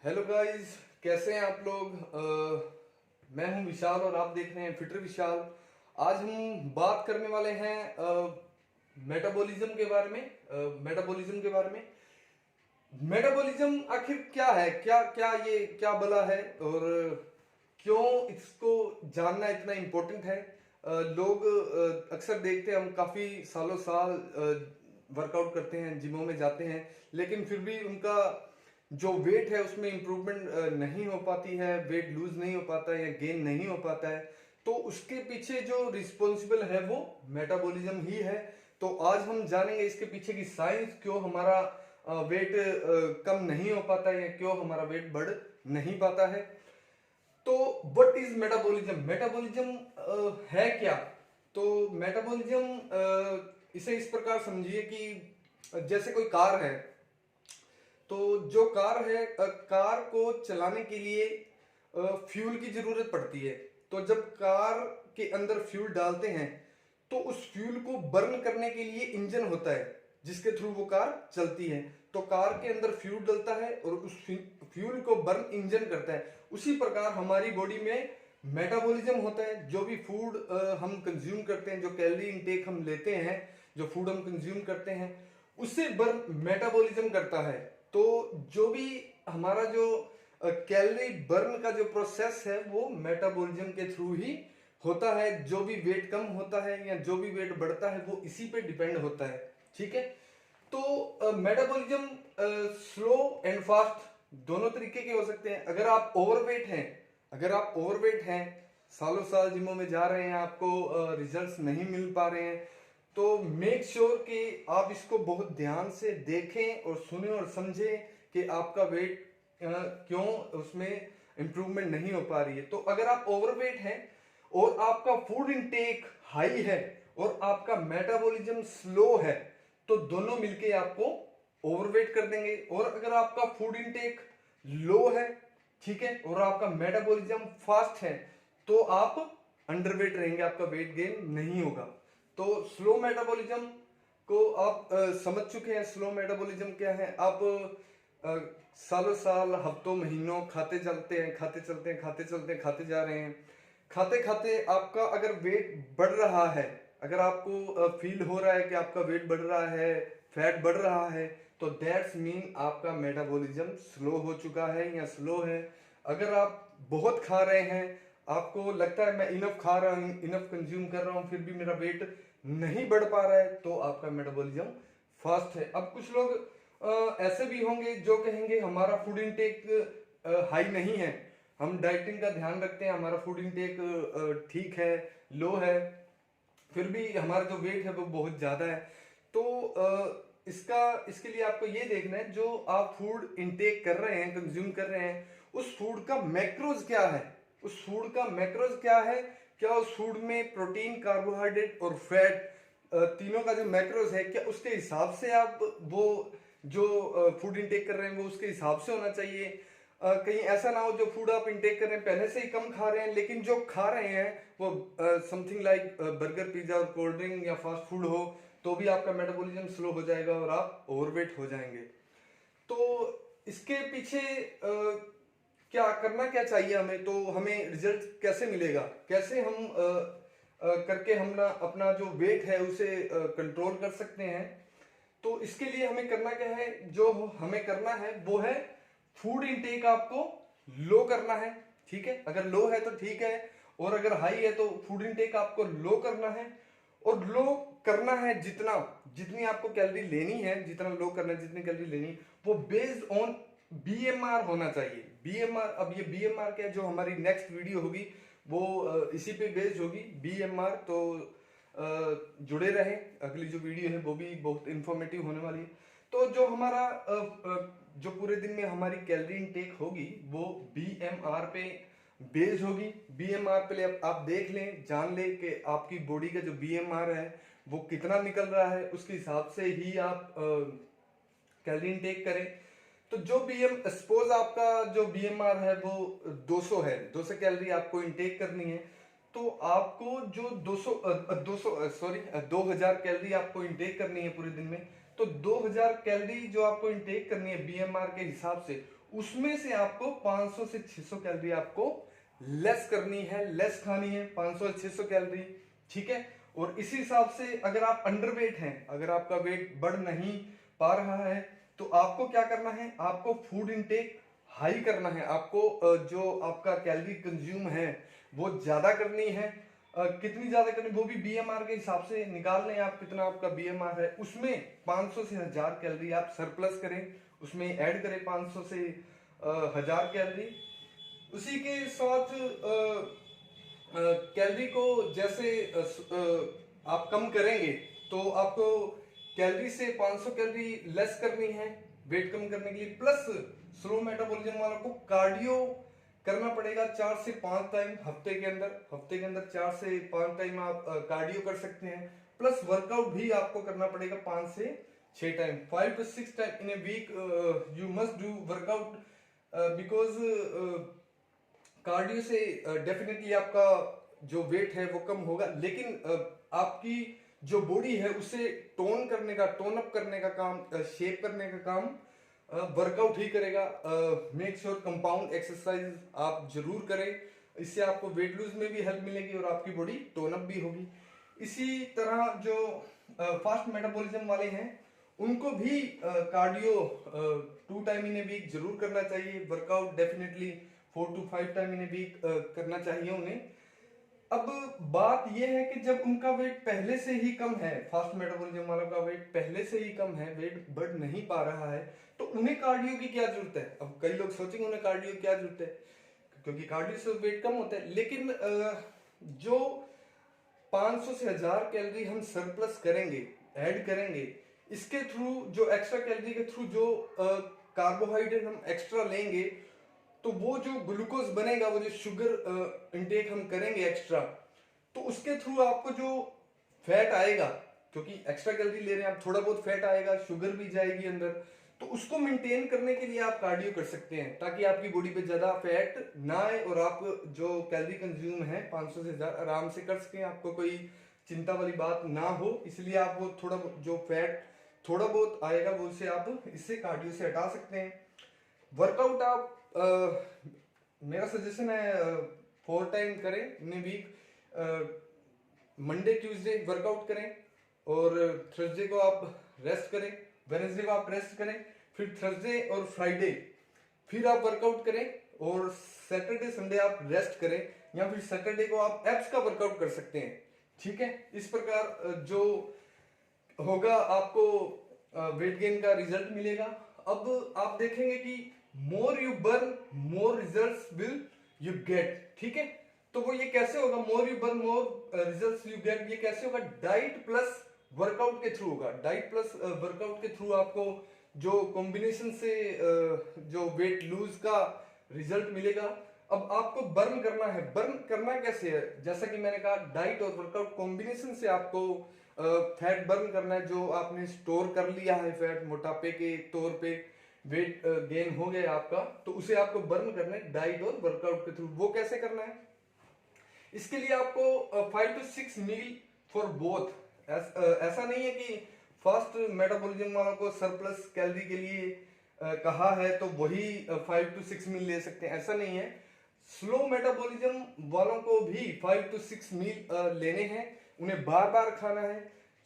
Hello guys, कैसे हैं आप लोग। मैं हूं विशाल और आप देख रहे हैं फिटर विशाल। आज हम बात करने वाले हैं मेटाबॉलिज्म के बारे में। मेटाबॉलिज्म आखिर क्या है, क्या क्या ये क्या भला है और क्यों इसको जानना इतना इम्पोर्टेंट है। लोग अक्सर देखते हैं, हम काफ़ी सालों साल वर्कआउट करते हैं, जिमों में जाते हैं, लेकिन फिर भी उनका जो वेट है उसमें इम्प्रूवमेंट नहीं हो पाती है, वेट लूज नहीं हो पाता है या गेन नहीं हो पाता है। तो उसके पीछे जो रिस्पॉन्सिबल है वो मेटाबॉलिज्म ही है। तो आज हम जानेंगे इसके पीछे की साइंस, क्यों हमारा वेट कम नहीं हो पाता है या क्यों हमारा वेट बढ़ नहीं पाता है। तो व्हाट इज मेटाबॉलिज्म? मेटाबॉलिज्म है क्या? तो मेटाबॉलिज्म इसे इस प्रकार समझिए कि जैसे कोई कार है, तो जो कार है, कार को चलाने के लिए फ्यूल की जरूरत पड़ती है। तो जब कार के अंदर फ्यूल डालते हैं तो उस फ्यूल को बर्न करने के लिए इंजन होता है जिसके थ्रू वो कार चलती है। तो कार के अंदर फ्यूल डलता है और उस फ्यूल को बर्न इंजन करता है। उसी प्रकार हमारी बॉडी में मेटाबॉलिज्म होता है। जो भी फूड हम कंज्यूम करते हैं, जो कैलोरी इनटेक हम लेते हैं, जो फूड हम कंज्यूम करते हैं, उससे बर्न मेटाबॉलिज्म करता है। तो जो भी हमारा जो कैलोरी बर्न का जो प्रोसेस है वो मेटाबॉलिज्म के थ्रू ही होता है। जो भी वेट कम होता है या जो भी वेट बढ़ता है वो इसी पे डिपेंड होता है। ठीक है। तो मेटाबॉलिज्म स्लो एंड फास्ट दोनों तरीके के हो सकते हैं। अगर आप ओवरवेट हैं, सालों साल जिमों में जा रहे हैं, आपको रिजल्ट्स नहीं मिल पा रहे हैं, तो मेक श्योर कि आप इसको बहुत ध्यान से देखें और सुने और समझें कि आपका वेट क्यों उसमें इंप्रूवमेंट नहीं हो पा रही है। तो अगर आप ओवरवेट हैं और आपका फूड इनटेक हाई है और आपका मेटाबॉलिज्म स्लो है, तो दोनों मिलके आपको ओवरवेट कर देंगे। और अगर आपका फूड इनटेक लो है, ठीक है, और आपका मेटाबॉलिज्म फास्ट है, तो आप अंडरवेट रहेंगे, आपका वेट गेन नहीं होगा। तो स्लो मेटाबॉलिज्म को आप समझ चुके हैं। स्लो मेटाबॉलिज्म क्या है? आप सालों साल, हफ्तों, महीनों खाते चलते हैं, खाते जा रहे हैं। खाते खाते आपका अगर वेट बढ़ रहा है, अगर आपको फील हो रहा है कि आपका वेट बढ़ रहा है, फैट बढ़ रहा है, तो दैट्स मीन आपका मेटाबॉलिज्म स्लो हो चुका है या स्लो है। अगर आप बहुत खा रहे हैं, आपको लगता है मैं इनफ खा रहा हूँ, इनफ कंज्यूम कर रहा हूँ, फिर भी मेरा वेट नहीं बढ़ पा रहा है, तो आपका मेटाबॉलिज्म फास्ट है। अब कुछ लोग ऐसे भी होंगे जो कहेंगे हमारा फूड इनटेक हाई नहीं है, हम डाइटिंग का ध्यान रखते हैं, हमारा फूड इनटेक ठीक है, लो है, फिर भी हमारा जो वेट है वो बहुत ज्यादा है। तो इसके लिए आपको ये देखना है, जो आप फूड इनटेक कर रहे हैं, कंज्यूम कर रहे हैं, उस फूड का मैक्रोज क्या है। क्या उस फूड में प्रोटीन, कार्बोहाइड्रेट और फैट तीनों का जो मैक्रोज है, क्या उसके हिसाब से आप वो जो फूड इनटेक कर रहे हैं वो उसके हिसाब से होना चाहिए। कहीं ऐसा ना हो जो फूड आप इनटेक कर रहे हैं पहले से ही कम खा रहे हैं, लेकिन जो खा रहे हैं वो समथिंग लाइक बर्गर, पिज्जा और कोल्ड ड्रिंक या फास्ट फूड हो, तो भी आपका मेटाबॉलिज्म स्लो हो जाएगा और आप ओवरवेट हो जाएंगे। तो इसके पीछे क्या चाहिए हमें, तो हमें रिजल्ट कैसे मिलेगा, कैसे हम करके हम ना अपना जो वेट है उसे कंट्रोल कर सकते हैं। तो इसके लिए हमें करना क्या है? जो हमें करना है वो है फूड इनटेक आपको लो करना है। ठीक है, अगर लो है तो ठीक है, और अगर हाई है तो फूड इनटेक आपको लो करना है। और लो करना है जितनी आपको कैलोरी लेनी है, जितना लो करना है, जितनी कैलोरी लेनी है, वो बेस्ड ऑन बीएमआर होना चाहिए। बीएमआर, अब ये बीएमआर क्या है, जो हमारी नेक्स्ट वीडियो होगी वो इसी पे बेस्ड होगी, बीएमआर। तो जुड़े रहें, अगली जो वीडियो है वो भी बहुत इंफॉर्मेटिव होने वाली है। तो जो हमारा जो पूरे दिन में हमारी कैलोरी इनटेक होगी वो बीएमआर पे बेस्ड होगी। बीएमआर पे आप देख लें, जान लें कि आपकी बॉडी का जो बीएमआर है वो कितना निकल रहा है, उसके हिसाब से ही आप कैलोरी इनटेक करें। तो जो बीएम सपोज आपका जो बीएमआर है वो 200 है, 200 कैलोरी आपको इनटेक करनी है, तो आपको जो 2000 कैलोरी आपको इनटेक करनी है पूरे दिन में। तो 2000 कैलोरी जो आपको इनटेक करनी है बीएमआर के हिसाब से, उसमें से आपको 500 से 600 कैलोरी आपको लेस करनी है, लेस खानी है, 500 से 600 कैलोरी, ठीक है। और इसी हिसाब से अगर आप अंडरवेट हैं, अगर आपका वेट बढ़ नहीं पा रहा है, तो आपको क्या करना है, आपको फूड इनटेक हाई करना है, आपको जो आपका कैलोरी कंज्यूम है वो ज्यादा करनी है। कितनी ज्यादा करनी, वो भी बीएमआर के हिसाब से निकाल लें आप, कितना आपका बीएमआर है, उसमें 500 से 1000 कैलोरी आप सरप्लस करें, उसमें ऐड करें 500 से 1000 कैलोरी। उसी के साथ कैलोरी को जैसे आप कम करेंगे तो आपको कैलोरी से 500 कैलोरी लेस करनी है वेट कम करने के लिए। प्लस स्लो मेटाबॉलिज्म वालों को कार्डियो करना पड़ेगा 4 से 5 टाइम हफ्ते के अंदर 4 से 5 टाइम आप कार्डियो कर सकते हैं। प्लस वर्कआउट भी आपको करना पड़ेगा 5 से 6 time, 5 to 6 time in a week you must do workout, because cardio से डेफिनेटली आपका जो वेट है वो कम होगा, लेकिन आपकी जो बॉडी है उसे टोन करने का, टोन अप करने का काम, शेप करने का काम वर्कआउट ही करेगा। मेक श्योर कंपाउंड एक्सरसाइज आप जरूर करें, इससे आपको वेट लूज में भी हेल्प मिलेगी और आपकी बॉडी टोन अप भी होगी। इसी तरह जो फास्ट मेटाबॉलिज्म वाले हैं उनको भी cardio 2 time in a week जरूर करना चाहिए, workout definitely 4 to 5 time in a week करना चाहिए उन्हें। अब बात यह है कि जब उनका वेट पहले से ही कम है, फास्ट मेटाबॉलिज्म वालों का वेट पहले से ही कम है, वेट बढ़ नहीं पा रहा है, तो उन्हें कार्डियो की क्या जरूरत है। अब कई लोग सोचेंगे उन्हें कार्डियो की क्या जरूरत है, क्योंकि कार्डियो से वेट कम होता है, लेकिन जो 500 से 1000 कैलोरी हम सरप्लस करेंगे, ऐड करेंगे, इसके थ्रू जो एक्स्ट्रा कैलोरी के थ्रू जो कार्बोहाइड्रेट हम एक्स्ट्रा लेंगे, तो वो जो ग्लूकोज बनेगा, वो जो शुगर इनटेक हम करेंगे एक्स्ट्रा, तो उसके थ्रू आपको जो फैट आएगा, क्योंकि एक्स्ट्रा कैलोरी ले रहे हैं आप, थोड़ा बहुत फैट आएगा, शुगर भी जाएगी अंदर, तो उसको मेंटेन करने के लिए आप कार्डियो कर सकते हैं, ताकि आपकी बॉडी पे ज्यादा फैट ना आए और आप जो कैलोरी कंज्यूम है 500 से 1000 आराम से कर सकें, आपको कोई चिंता वाली बात ना हो। इसलिए आप वो थोड़ा जो फैट थोड़ा बहुत आएगा वो से आप इससे कार्डियो से हटा सकते हैं। वर्कआउट आप मेरा सजेशन है 4 टाइम करें इन a week, Monday Tuesday workout करें और थर्सडे को आप रेस्ट करें, वेडनेसडे को आप रेस्ट करें, फिर थर्सडे और फ्राइडे फिर आप वर्कआउट करें, और सैटरडे संडे आप रेस्ट करें, या फिर सैटरडे को आप एब्स का वर्कआउट कर सकते हैं, ठीक है। इस प्रकार जो होगा आपको वेट गेन का रिजल्ट मिलेगा। अब आप देखेंगे कि more you burn more results will you get, ठीक है। तो वो ये कैसे होगा, more you burn more results you get, ये कैसे होगा, डाइट प्लस वर्कआउट के थ्रू होगा। डाइट प्लस वर्कआउट के थ्रू आपको जो कॉम्बिनेशन से जो वेट लूज का रिजल्ट मिलेगा। अब आपको बर्न करना है, बर्न करना कैसे है, जैसा कि मैंने कहा डाइट और वर्कआउट कॉम्बिनेशन से आपको फैट बर्न करना है, जो आपने स्टोर कर लिया है फैट मोटापे के तौर पे, वेट गेन हो गया आपका, तो उसे आपको बर्न करना है डाइट और वर्कआउट के थ्रू। वो कैसे करना है, इसके लिए आपको 5 to 6 मील फॉर बोथ। ऐसा नहीं है कि फास्ट मेटाबॉलिज्म वालों को सरप्लस कैलोरी के लिए कहा है तो वही 5 to 6 मील ले सकते हैं, ऐसा नहीं है। स्लो मेटाबॉलिज्म वालों को भी 5 to 6 मील लेने हैं, उन्हें बार बार खाना है।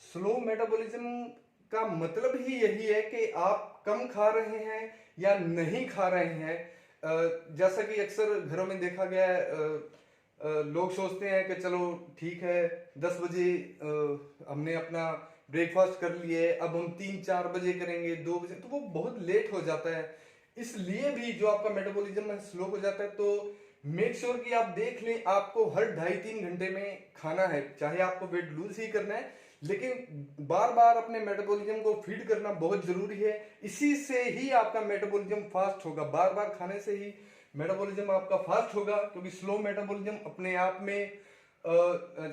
स्लो मेटाबॉलिज्म का मतलब ही यही है कि आप कम खा रहे हैं या नहीं खा रहे हैं। जैसा कि अक्सर घरों में देखा गया है, लोग सोचते हैं कि चलो ठीक है 10 बजे हमने अपना ब्रेकफास्ट कर लिए, अब हम 3-4 बजे करेंगे, 2 बजे, तो वो बहुत लेट हो जाता है। इसलिए भी जो आपका मेटाबॉलिज्म है स्लो हो जाता है। तो मेक श्योर कि आप देख लें, आपको हर 2.5-3 घंटे में खाना है, चाहे आपको वेट लूज ही करना है, लेकिन बार बार अपने मेटाबॉलिज्म को फीड करना बहुत जरूरी है। इसी से ही आपका मेटाबॉलिज्म फास्ट होगा, बार बार खाने से ही मेटाबॉलिज्म आपका फास्ट होगा, क्योंकि स्लो मेटाबॉलिज्म अपने आप में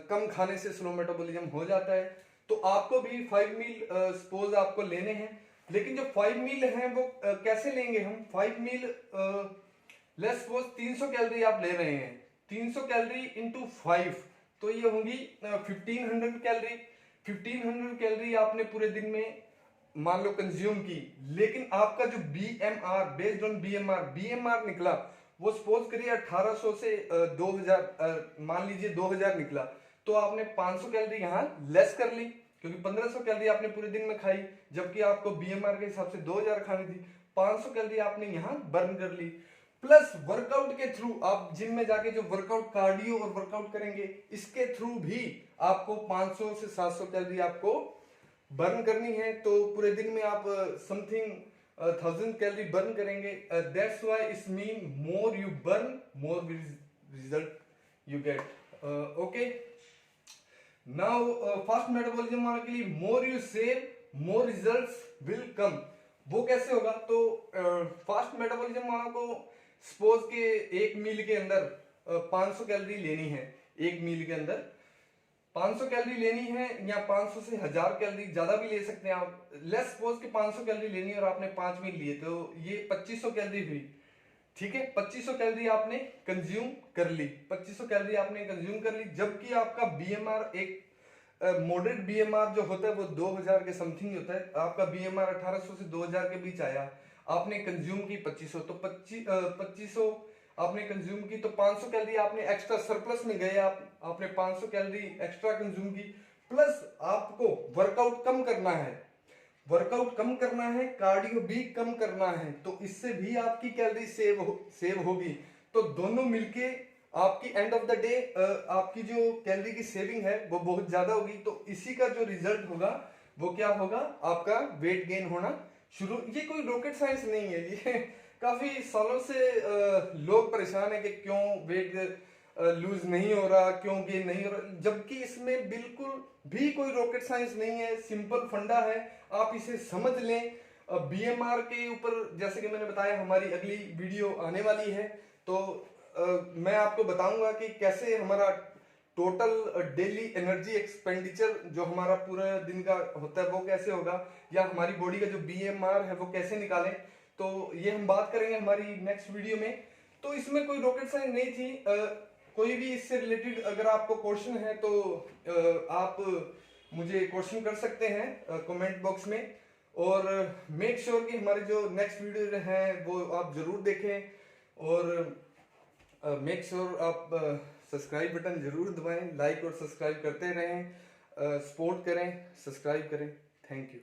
कम खाने से स्लो मेटाबॉलिज्म हो जाता है। तो आपको भी 5 मील सपोज आपको लेने हैं, लेकिन जो 5 मील हैं वो कैसे लेंगे हम। 5 मील लेट्स सपोज 300 कैलोरी आप ले रहे हैं, 300 कैलोरी इंटू 5, तो ये होंगी 1500 कैलोरी। 1500 कैलोरी आपने पूरे दिन में मान लो कंज्यूम की, लेकिन आपका जो BMR, बेस्ड ऑन BMR निकला, वो सपोज करिए 1800 से 2000, मान लीजिए 2000 निकला, तो आपने 500 कैलोरी यहाँ लेस कर ली, क्योंकि 1500 कैलोरी आपने पूरे दिन में खाई, जबकि आपको BMR के हिसाब से 2000 खानी थी। 500 कैलोरी आपने यहाँ बर्न कर ली। प्लस वर्कआउट के थ्रू, आप जिम में जाके जो वर्कआउट, कार्डियो और वर्कआउट करेंगे, इसके थ्रू भी आपको 500 से 700 कैलोरी आपको बर्न करनी है। तो पूरे दिन में आप समथिंग 1000 कैलोरी बर्न करेंगे। That's why it's mean more you burn, more result you get. Okay, now fast metabolism वाले के लिए more you save, more results will come. वो कैसे होगा? तो फास्ट मेटाबॉलिज्म वालों को सपोज के एक मील के अंदर 500 कैलोरी लेनी है, एक मील के अंदर 500 कैलोरी लेनी है, या 500 से 1000 कैलोरी, ज्यादा भी ले सकते हैं आप। लेट्स सपोज कि 500 कैलोरी लेनी है और आपने 5 मील लिए, तो ये 2500 कैलोरी हुई। ठीक है, 2500 कैलोरी आपने कंज्यूम कर ली, 2500 कैलोरी आपने कंज्यूम कर ली, जबकि आपका BMR, एक मॉडरेट BMR जो होता है वो 2000 के समथिंग होता है। आपका BMR 1800 से 2000 के बीच आया, आपने कंज्यूम की 2500, तो 2500 आपने कंज्यूम की, तो 500 कैलोरी आपने एक्स्ट्रा सरप्लस में गए, आपने 500 कैलोरी एक्स्ट्रा कंज्यूम की। प्लस आपको वर्कआउट कम करना है, वर्कआउट कम करना है, कार्डियो भी कम करना है, तो इससे भी आपकी कैलोरी सेव होगी। तो दोनों मिलके आपकी एंड ऑफ द डे आपकी जो कैलोरी की सेविंग है वो बहुत ज्यादा होगी। तो इसी का जो रिजल्ट होगा वो क्या होगा? आपका वेट गेन होना शुरू। ये कोई रॉकेट साइंस नहीं है, ये काफी सालों से लोग परेशान है कि क्यों वेट लूज नहीं हो रहा, क्यों गेन नहीं हो रहा, जबकि इसमें बिल्कुल भी कोई रॉकेट साइंस नहीं है, सिंपल फंडा है, आप इसे समझ लें। BMR के ऊपर जैसे कि मैंने बताया, हमारी अगली वीडियो आने वाली है, तो मैं आपको बताऊंगा कि कैसे हमारा टोटल डेली एनर्जी एक्सपेंडिचर जो हमारा पूरा दिन का होता है वो कैसे होगा, या हमारी बॉडी का जो BMR है वो कैसे निकालें। तो ये हम बात करेंगे हमारी नेक्स्ट वीडियो में। तो इसमें कोई रॉकेट साइंस नहीं थी। कोई भी इससे रिलेटेड अगर आपको क्वेश्चन है तो आप मुझे क्वेश्चन कर सकते हैं कमेंट बॉक्स में। और मेक श्योर कि हमारे जो नेक्स्ट वीडियो हैं वो आप जरूर देखें, और मेक श्योर आप सब्सक्राइब बटन जरूर दबाएं, लाइक और सब्सक्राइब करते रहें, सपोर्ट करें, सब्सक्राइब करें। Thank you.